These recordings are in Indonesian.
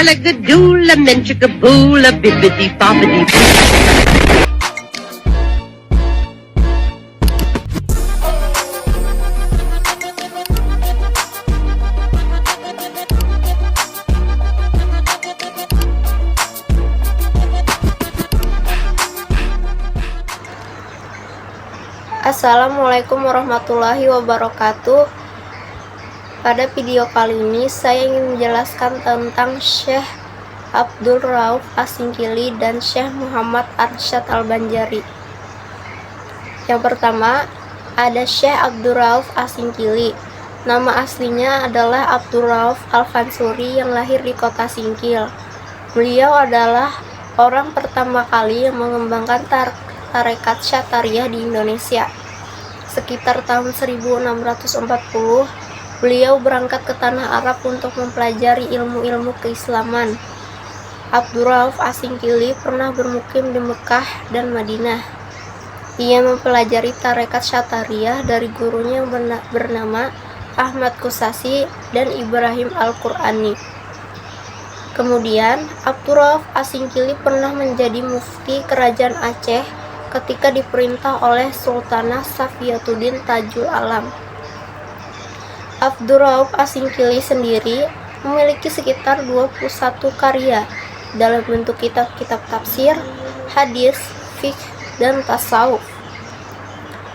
Shalagadoola, menchikaboola, bibbidi bobbidi. Assalamualaikum warahmatullahi wabarakatuh. Pada video kali ini saya ingin menjelaskan tentang Syekh Abdul Rauf Asingkili dan Syekh Muhammad Arsyad Al-Banjari. Yang pertama, ada Syekh Abdul Rauf Asingkili. Nama aslinya adalah Abdul Rauf Al-Fansuri yang lahir di kota Singkil. Beliau adalah orang pertama kali yang mengembangkan tarekat Syatariah di Indonesia. Sekitar tahun 1640, beliau berangkat ke tanah Arab untuk mempelajari ilmu-ilmu keislaman. Abdul Rauf Asingkili pernah bermukim di Mekah dan Madinah. Ia mempelajari tarekat Syatariah dari gurunya yang bernama Ahmad Kusasi dan Ibrahim Al-Qurani. Kemudian, Abdul Rauf Asingkili pernah menjadi mufti kerajaan Aceh ketika diperintah oleh Sultanah Safiyatuddin Tajul Alam. Abdul Rauf Asingkili sendiri memiliki sekitar 21 karya dalam bentuk kitab-kitab tafsir, hadis, fiqh, dan tasawuf.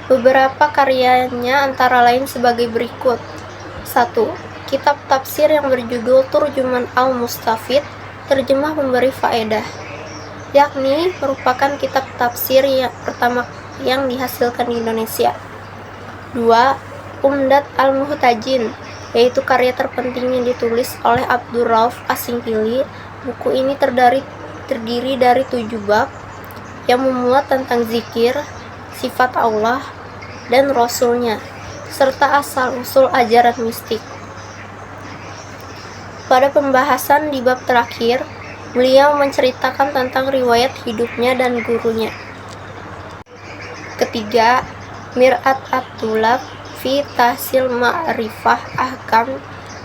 Beberapa karyanya antara lain sebagai berikut. 1. Kitab tafsir yang berjudul Turjuman Al-Mustafid, terjemah pemberi faedah, yakni merupakan kitab tafsir yang pertama yang dihasilkan di Indonesia. 2. Umdat Al-Muhtajin, yaitu karya terpenting yang ditulis oleh Abdul Rauf Asingkili. Buku ini terdiri dari 7 bab yang memuat tentang zikir, sifat Allah dan Rasulnya, serta asal-usul ajaran mistik. Pada pembahasan di bab terakhir, beliau menceritakan tentang riwayat hidupnya dan gurunya. Ketiga, Mir'at At-Tulab fi Tahsil Ma'rifah Ahkam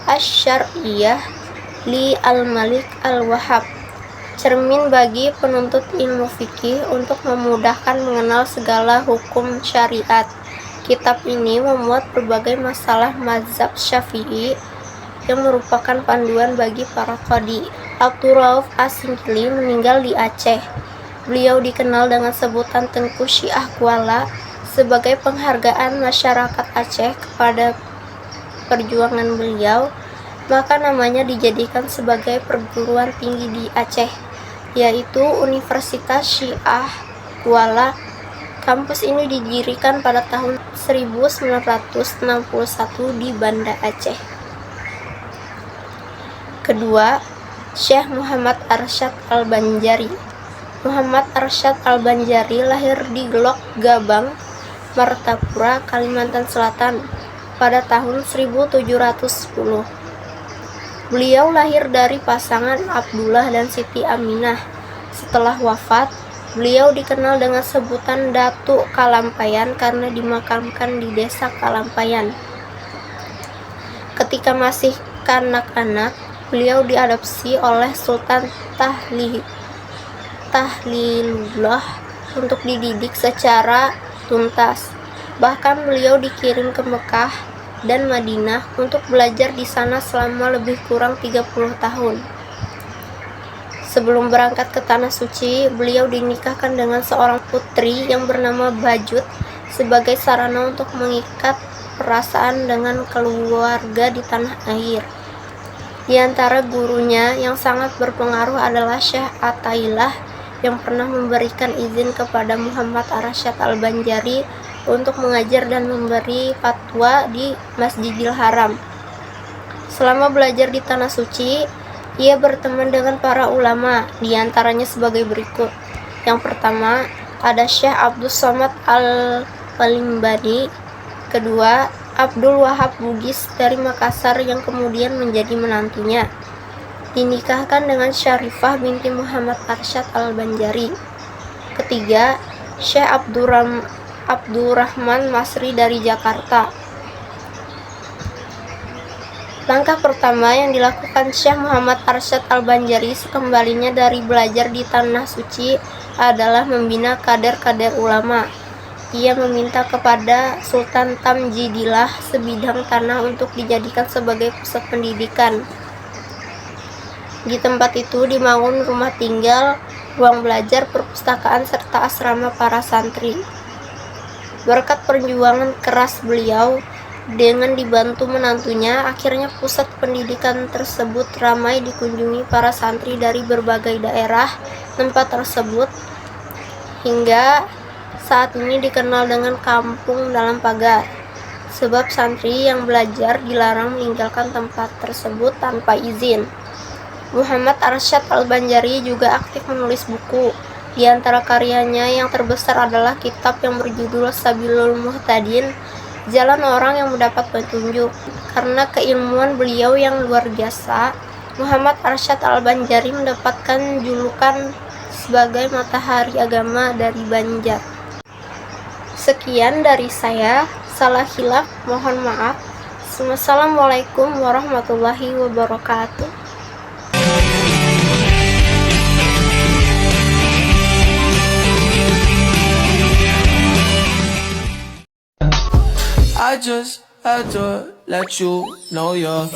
Asy-Syar'iyyah li Al-Malik Al-Wahhab, cermin bagi penuntut ilmu fikih untuk memudahkan mengenal segala hukum syariat. Kitab ini memuat berbagai masalah mazhab Syafi'i yang merupakan panduan bagi para qadhi. Abdul Rauf Asingkili meninggal di Aceh. Beliau dikenal dengan sebutan Tengku Syiah Kuala sebagai penghargaan masyarakat Aceh kepada perjuangan beliau, maka namanya dijadikan sebagai perguruan tinggi di Aceh, yaitu Universitas Syiah Kuala. Kampus ini didirikan pada tahun 1961 di Banda Aceh. Kedua, Syekh Muhammad Arsyad Al-Banjari. Muhammad Arsyad Al-Banjari lahir di Gelok Gabang, Martapura, Kalimantan Selatan pada tahun 1710. Beliau lahir dari pasangan Abdullah dan Siti Aminah. Setelah wafat, beliau dikenal dengan sebutan Datuk Kalampayan karena dimakamkan di desa Kalampayan. Ketika masih kanak-kanak, beliau diadopsi oleh Sultan Tahlilullah untuk dididik secara tuntas. Bahkan beliau dikirim ke Mekah dan Madinah untuk belajar di sana selama lebih kurang 30 tahun. Sebelum berangkat ke Tanah Suci, beliau dinikahkan dengan seorang putri yang bernama Bajut sebagai sarana untuk mengikat perasaan dengan keluarga di tanah air. Di antara gurunya yang sangat berpengaruh adalah Syekh Athaillah yang pernah memberikan izin kepada Muhammad Arsyad Al-Banjari untuk mengajar dan memberi fatwa di Masjidil Haram. Selama belajar di Tanah Suci, ia berteman dengan para ulama, di antaranya sebagai berikut. Yang pertama, ada Syekh Abdul Somad Al-Palimbani. Kedua, Abdul Wahab Bugis dari Makassar yang kemudian menjadi menantunya. Dinikahkan dengan Syarifah binti Muhammad Arsyad Al-Banjari. Ketiga, Syekh Abdurrahman Masri dari Jakarta. Langkah pertama yang dilakukan Syekh Muhammad Arsyad Al-Banjari sekembalinya dari belajar di Tanah Suci adalah membina kader-kader ulama. Ia meminta kepada Sultan Tamjidillah sebidang tanah untuk dijadikan sebagai pusat pendidikan. Di tempat itu dibangun rumah tinggal, ruang belajar, perpustakaan, serta asrama para santri. Berkat perjuangan keras beliau, dengan dibantu menantunya, akhirnya pusat pendidikan tersebut ramai dikunjungi para santri dari berbagai daerah tempat tersebut, hingga saat ini dikenal dengan Kampung Dalam Pagar, sebab santri yang belajar dilarang meninggalkan tempat tersebut tanpa izin. Muhammad Arsyad Al-Banjari juga aktif menulis buku. Di antara karyanya yang terbesar adalah kitab yang berjudul Sabilul Muhtadin, Jalan Orang yang Mendapat Petunjuk. Karena keilmuan beliau yang luar biasa, Muhammad Arsyad Al-Banjari mendapatkan julukan sebagai matahari agama dari Banjar. Sekian dari saya, salah hilaf mohon maaf. Wassalamualaikum warahmatullahi wabarakatuh. I just had to let you know you're